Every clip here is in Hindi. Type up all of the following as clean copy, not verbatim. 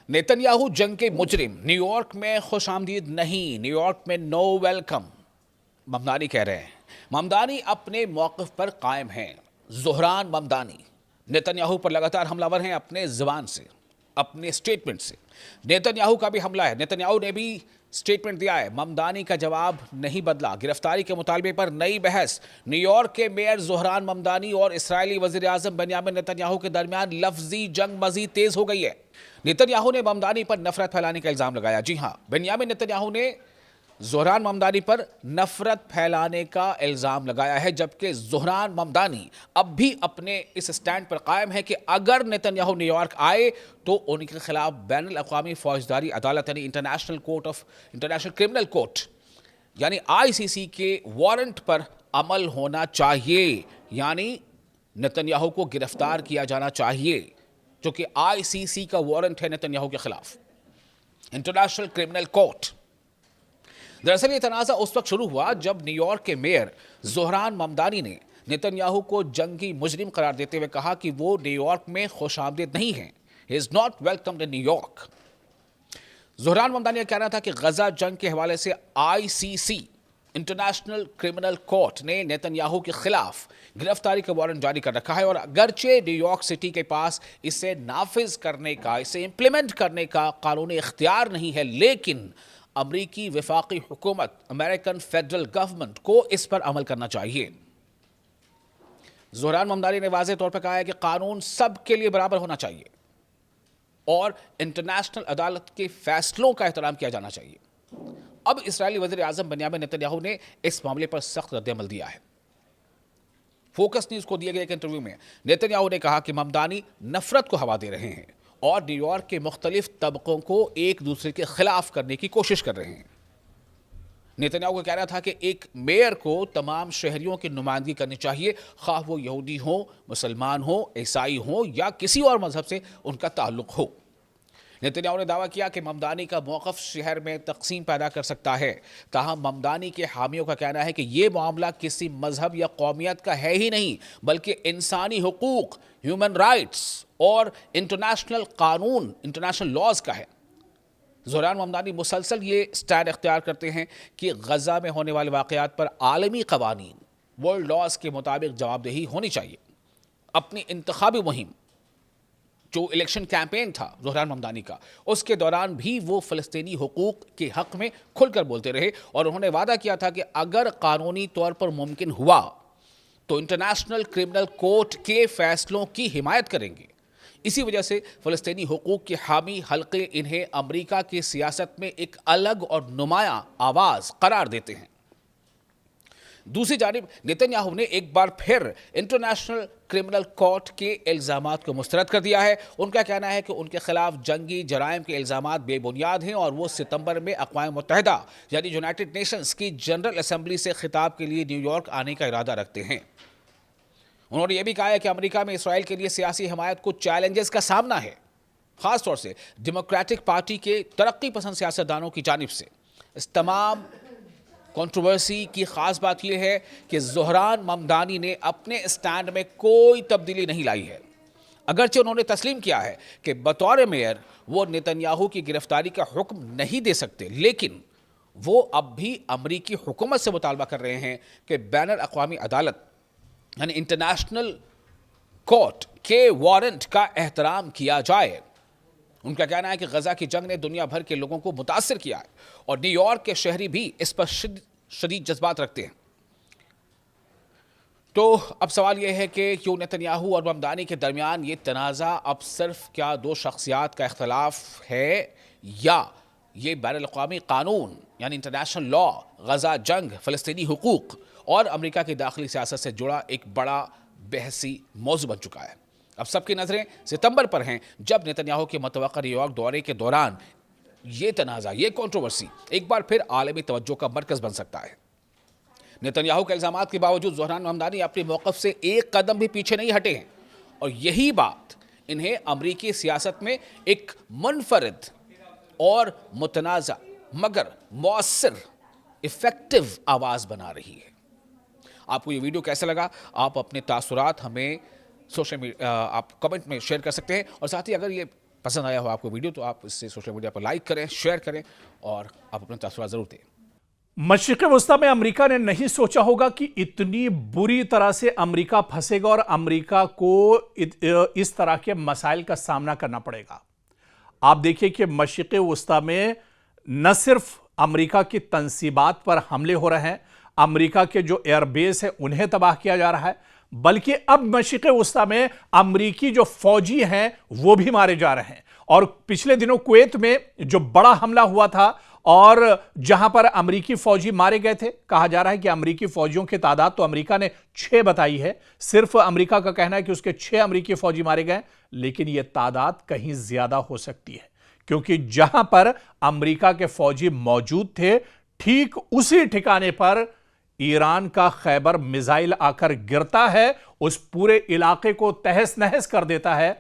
नेतन्याहू जंग के मुजरिम, न्यूयॉर्क में खुशामदीद नहीं, न्यूयॉर्क में नो वेलकम, ममदानी कह रहे हैं। ममदानी अपने मौक़िफ़ पर कायम हैं। ज़ोहरान ममदानी नेतन्याहू पर लगातार हमलावर हैं अपने ज़बान से, अपने स्टेटमेंट से। नेतन्याहू का भी हमला है, नेतन्याहू ने भी स्टेटमेंट दिया है। ममदानी का जवाब नहीं बदला। गिरफ्तारी के मुतालबे पर नई बहस। न्यूयॉर्क के मेयर ज़ोहरान ममदानी और इस्राएली वज़ीर आज़म बेंयामिन नेतन्याहू के दरमियान लफ्जी जंग मज़ीद तेज़ हो गई है। नेतन्याहू ने ममदानी पर नफरत फैलाने का इल्ज़ाम लगाया। जी हां, बेंयामिन नेतन्याहू ने ज़ोहरान ममदानी पर नफरत फैलाने का इल्ज़ाम लगाया है, जबकि ज़ोहरान ममदानी अब भी अपने इस स्टैंड पर कायम है कि अगर नेतन्याहू न्यूयॉर्क आए तो उनके खिलाफ बैनुल अक़वामी फ़ौजदारी अदालत यानी इंटरनेशनल क्रिमिनल कोर्ट यानी ICC के वारंट पर अमल होना चाहिए। यानी नेतन्याहू को गिरफ्तार किया जाना चाहिए, जो कि ICC का वारंट है नेतन्याहू के खिलाफ, इंटरनेशनल क्रिमिनल कोर्ट। दरअसल ये तनाज़ा उस वक्त शुरू हुआ जब न्यूयॉर्क के मेयर ज़ोहरान ममदानी ने नेतन्याहू को जंगी मुजरिम करार देते हुए कहा कि वो न्यूयॉर्क में खुशामदीद नहीं है। He is not welcomed in New York. Zohran Mamdani का कहना था कि गजा जंग के हवाले से ICC इंटरनेशनल क्रिमिनल कोर्ट ने नेतन्याहू के खिलाफ गिरफ्तारी का वारंट जारी कर रखा है, और अगरचे न्यूयॉर्क सिटी के पास इसे नाफिज करने का, इसे इंप्लीमेंट करने का कानूनी इख्तियार नहीं है, लेकिन अमरीकी वफाकी हुकूमत, अमेरिकन फेडरल गवर्नमेंट को इस पर अमल करना चाहिए। ज़ोहरान ममदानी ने वाज़ेह तौर पर कहा है कि कानून सब के लिए बराबर होना चाहिए और इंटरनेशनल अदालत के फैसलों का एहतराम किया जाना चाहिए। अब इस्राएली वज़ीर आज़म बेंयामिन नेतन्याहू ने इस मामले पर सख्त रद्द-ए-अमल दिया है। फोकस न्यूज़ को दिए गए एक इंटरव्यू में नेतन्याहू ने कहा कि ममदानी नफरत को हवा दे रहे हैं और न्यूयॉर्क के मुख्तलिफ तबकों को एक दूसरे के खिलाफ करने की कोशिश कर रहे हैं। नेतन्याहू का कहना था कि एक मेयर को तमाम शहरियों की नुमाइंदगी करनी चाहिए, खा वो यहूदी हो, मुसलमान हो, ईसाई हो या किसी और मजहब से उनका ताल्लुक हो। नेतन्याहू ने दावा किया कि ममदानी का मौक़िफ़ शहर में तकसीम पैदा कर सकता है। ताहम ममदानी के हामियों का कहना है कि ये मामला किसी मजहब या कौमियत का है ही नहीं, बल्कि इंसानी हुकूक, ह्यूमन राइट्स और इंटरनेशनल कानून, इंटरनेशनल लॉज का है। ज़ोहरान ममदानी मुसलसल ये स्टैंड इख्तियार करते हैं कि गजा में होने वाले वाक़यात पर आलमी क़वानीन, वर्ल्ड लॉज के मुताबिक जवाबदेही होनी चाहिए। अपनी इंतखाबी मुहिम, जो इलेक्शन कैंपेन था ज़ोहरान ममदानी का, उसके दौरान भी वो फ़लस्तीनी हुकूक के हक़ में खुलकर बोलते रहे और उन्होंने वादा किया था कि अगर कानूनी तौर पर मुमकिन हुआ तो इंटरनेशनल क्रिमिनल कोर्ट के फैसलों की हिमायत करेंगे। इसी वजह से फ़लस्तीनी हुकूक के हामी हल्के इन्हें अमरीका की सियासत में एक अलग और नुमायां आवाज़ करार देते हैं। दूसरी जानिब नेतन्याहू ने एक बार फिर इंटरनेशनल क्रिमिनल कोर्ट के इल्ज़ामात को मुस्तरद कर दिया है। उनका कहना है कि उनके खिलाफ जंगी जराइम के इल्ज़ामात बेबुनियाद हैं और वो सितंबर में अक़वाम मुत्तहिदा यानी यूनाइटेड नेशंस की जनरल असेंबली से खिताब के लिए न्यूयॉर्क आने का इरादा रखते हैं। उन्होंने यह भी कहा है कि अमेरिका में इसराइल के लिए सियासी हमायत को चैलेंजेस का सामना है, ख़ासतौर से डेमोक्रेटिक पार्टी के तरक्की पसंद सियासतदानों की जानिब से। इस तमाम कंट्रोवर्सी की ख़ास बात यह है कि ज़ोहरान ममदानी ने अपने स्टैंड में कोई तब्दीली नहीं लाई है। अगरचे उन्होंने तस्लीम किया है कि बतौर मेयर वो नेतन्याहू की गिरफ्तारी का हुक्म नहीं दे सकते, लेकिन वो अब भी अमरीकी हुकूमत से मुतालबा कर रहे हैं कि बैनुल अक़वामी अदालत यानी इंटरनेशनल कोर्ट के वारंट का एहतराम किया जाए। उनका कहना है कि गजा की जंग ने दुनिया भर के लोगों को मुतासिर किया है और न्यूयॉर्क के शहरी भी इस पर शदीद जज्बात रखते हैं। तो अब सवाल यह है कि क्यों नेतन्याहू और ममदानी के दरमियान ये तनाज़ा अब सिर्फ क्या दो शख्सियात का इख्तलाफ है या ये बैनुल अक़वामी कानून यानी इंटरनेशनल लॉ, गजा जंग, फ़लस्तीनी हुकूक और अमेरिका की दाखिली सियासत से जुड़ा एक बड़ा बहसी मौजू बन चुका है। अब सबकी नज़रें सितंबर पर हैं, जब नेतन्याहू के मुतवक्किर न्यूयॉर्क दौरे के दौरान ये तनाज़ा, ये कंट्रोवर्सी एक बार फिर आलमी तवज्जो का मरकज़ बन सकता है। नेतन्याहू के इल्ज़ामात के बावजूद ज़ोहरान ममदानी अपने मौक़िफ़ से एक कदम भी पीछे नहीं हटे हैं और यही बात इन्हें अमरीकी सियासत में एक मुनफरिद और मुतनाज़ा मगर मौसर इफ़ेक्टिव आवाज़ बना रही है। आपको ये वीडियो कैसा लगा? आप अपने तासुरात हमें सोशल मीडिया आप कमेंट में शेयर कर सकते हैं और साथ ही अगर ये पसंद आया हो आपको वीडियो तो आप इसे सोशल मीडिया पर लाइक करें, शेयर करें और आप अपना तासुरात जरूर दें। मशरिक़ वस्ता में अमेरिका ने नहीं सोचा होगा कि इतनी बुरी तरह से अमेरिका फंसेगा और अमेरिका को इस तरह के मसाइल का सामना करना पड़ेगा। आप देखिए कि मशरिक़ वस्ता में न सिर्फ अमेरिका की तंसीबात पर हमले हो रहे हैं, अमेरिका के जो एयरबेस है उन्हें तबाह किया जा रहा है, बल्कि अब मशरिक़ वस्ता में अमेरिकी जो फौजी हैं वो भी मारे जा रहे हैं। और पिछले दिनों कुवैत में जो बड़ा हमला हुआ था और जहां पर अमेरिकी फौजी मारे गए थे, कहा जा रहा है कि अमेरिकी फौजियों की तादाद तो अमेरिका ने 6 बताई है, सिर्फ अमेरिका का कहना है कि उसके 6 अमेरिकी फौजी मारे गए, लेकिन यह तादाद कहीं ज्यादा हो सकती है, क्योंकि जहां पर अमेरिका के फौजी मौजूद थे ठीक उसी ठिकाने पर ईरान का खैबर मिसाइल आकर गिरता है, उस पूरे इलाके को तहस नहस कर देता है।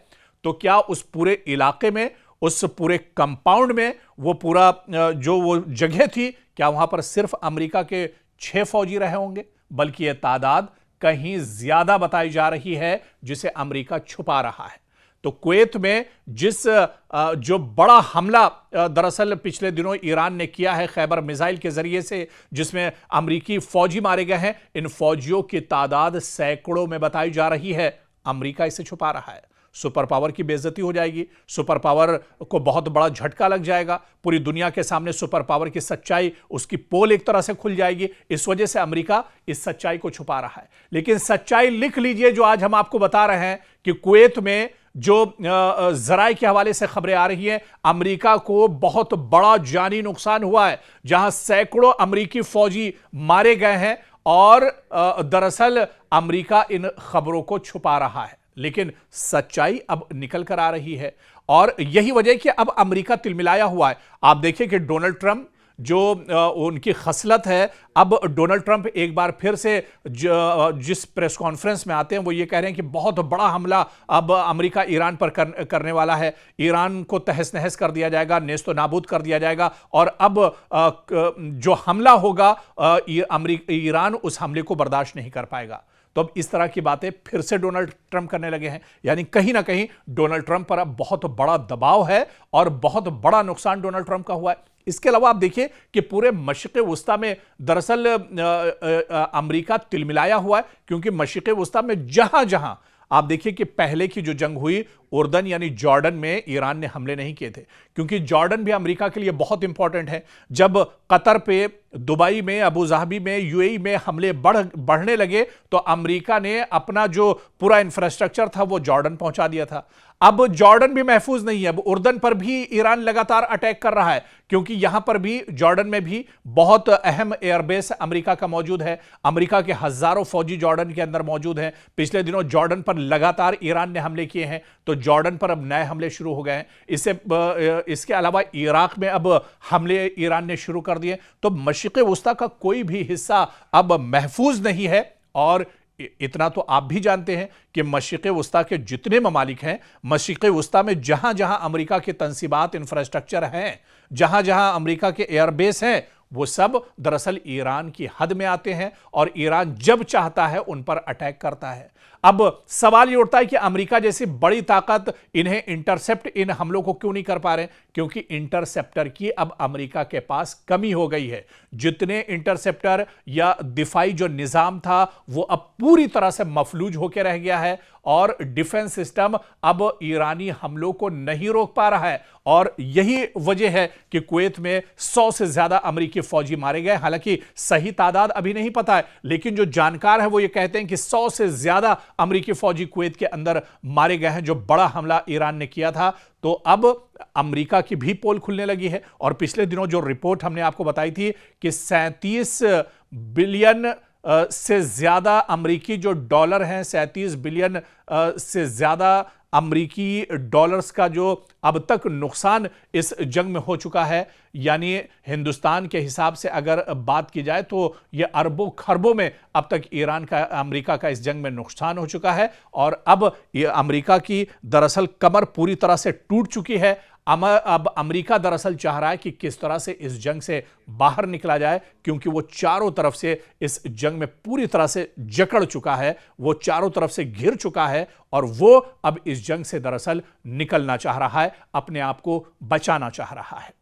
तो क्या उस पूरे इलाके में, उस पूरे कंपाउंड में, वो पूरा जो वो जगह थी, क्या वहां पर सिर्फ अमेरिका के 6 फौजी रहे होंगे? बल्कि यह तादाद कहीं ज्यादा बताई जा रही है, जिसे अमेरिका छुपा रहा है। तो कुवैत में जो बड़ा हमला दरअसल पिछले दिनों ईरान ने किया है खैबर मिसाइल के जरिए से, जिसमें अमेरिकी फौजी मारे गए हैं, इन फौजियों की तादाद सैकड़ों में बताई जा रही है। अमेरिका इसे छुपा रहा है। सुपर पावर की बेइज्जती हो जाएगी, सुपर पावर को बहुत बड़ा झटका लग जाएगा, पूरी दुनिया के सामने सुपर पावर की सच्चाई, उसकी पोल एक तरह से खुल जाएगी। इस वजह से अमेरिका इस सच्चाई को छुपा रहा है। लेकिन सच्चाई लिख लीजिए जो आज हम आपको बता रहे हैं कि कुवैत में जो जराए के हवाले से खबरें आ रही हैं, अमेरिका को बहुत बड़ा जानी नुकसान हुआ है, जहां सैकड़ों अमेरिकी फौजी मारे गए हैं। और दरअसल अमेरिका इन खबरों को छुपा रहा है, लेकिन सच्चाई अब निकल कर आ रही है। और यही वजह कि अब अमेरिका तिलमिलाया हुआ है। आप देखिए कि डोनाल्ड ट्रंप जो उनकी खसलत है, अब डोनाल्ड ट्रंप एक बार फिर से जिस प्रेस कॉन्फ्रेंस में आते हैं वो ये कह रहे हैं कि बहुत बड़ा हमला अब अमेरिका ईरान पर करने वाला है, ईरान को तहस नहस कर दिया जाएगा, नेस्तो नाबूद कर दिया जाएगा। और अब जो हमला होगा ईरान उस हमले को बर्दाश्त नहीं कर पाएगा। तो अब इस तरह की बातें फिर से डोनाल्ड ट्रंप करने लगे हैं, यानी कहीं ना कहीं डोनाल्ड ट्रंप पर अब बहुत बड़ा दबाव है और बहुत बड़ा नुकसान डोनाल्ड ट्रंप का हुआ है। इसके अलावा आप देखिए कि पूरे मशरिक़ वस्ता में दरअसल अमेरिका तिलमिलाया हुआ है, क्योंकि मशरिक़ वस्ता में जहां जहां आप देखिए कि पहले की जो जंग हुई उर्दन यानी जॉर्डन में ईरान ने हमले नहीं किए थे, क्योंकि जॉर्डन भी अमेरिका के लिए बहुत इंपॉर्टेंट है। जब कतर पे, दुबई में, अबू धाबी में, यूएई में हमले बढ़ने लगे तो अमेरिका ने अपना जो पूरा इंफ्रास्ट्रक्चर था वो जॉर्डन पहुंचा दिया था। अब जॉर्डन भी महफूज नहीं है, अब उर्दन पर भी ईरान लगातार अटैक कर रहा है, क्योंकि यहां पर भी जॉर्डन में भी बहुत अहम एयरबेस अमेरिका का मौजूद है। अमेरिका के हजारों फौजी जॉर्डन के अंदर मौजूद हैं। पिछले दिनों जॉर्डन पर लगातार ईरान ने हमले किए हैं, तो जॉर्डन पर अब नए हमले शुरू हो गए हैं। इसके अलावा इराक में अब हमले ईरान ने शुरू कर दिए। तो मशरिक़ वस्ता का कोई भी हिस्सा अब महफूज नहीं है। और इतना तो आप भी जानते हैं कि मशरिक़ वस्ता के जितने ममालिक हैं, मशरिक़ वस्ता में जहां जहां अमेरिका के तंसीबात, इंफ्रास्ट्रक्चर हैं, जहां जहां अमेरिका के एयरबेस हैं, वो सब दरअसल ईरान की हद में आते हैं और ईरान जब चाहता है उन पर अटैक करता है। अब सवाल ये उठता है कि अमेरिका जैसी बड़ी ताकत इन्हें इंटरसेप्ट, इन हमलों को क्यों नहीं कर पा रहे? क्योंकि इंटरसेप्टर की अब अमेरिका के पास कमी हो गई है। जितने इंटरसेप्टर या दिफाई जो निजाम था वो अब पूरी तरह से मफलूज होकर रह गया है और डिफेंस सिस्टम अब ईरानी हमलों को नहीं रोक पा रहा है। और यही वजह है कि कुवैत में 100 से ज्यादा अमेरिकी फौजी मारे गए। हालांकि सही तादाद अभी नहीं पता है, लेकिन जो जानकार है वो ये कहते हैं कि 100 से ज्यादा अमेरिकी फौजी कुवैत के अंदर मारे गए हैं, जो बड़ा हमला ईरान ने किया था। तो अब अमेरिका की भी पोल खुलने लगी है। और पिछले दिनों जो रिपोर्ट हमने आपको बताई थी कि 37 बिलियन से ज्यादा अमेरिकी जो डॉलर हैं, 37 बिलियन से ज्यादा अमेरिकी डॉलर्स का जो अब तक नुकसान इस जंग में हो चुका है, यानी हिंदुस्तान के हिसाब से अगर बात की जाए तो यह अरबों खरबों में अब तक ईरान का, अमेरिका का इस जंग में नुकसान हो चुका है। और अब ये अमेरिका की दरअसल कमर पूरी तरह से टूट चुकी है। अब अमेरिका दरअसल चाह रहा है कि किस तरह से इस जंग से बाहर निकला जाए, क्योंकि वो चारों तरफ से इस जंग में पूरी तरह से जकड़ चुका है, वो चारों तरफ से घिर चुका है और वो अब इस जंग से दरअसल निकलना चाह रहा है, अपने आप को बचाना चाह रहा है।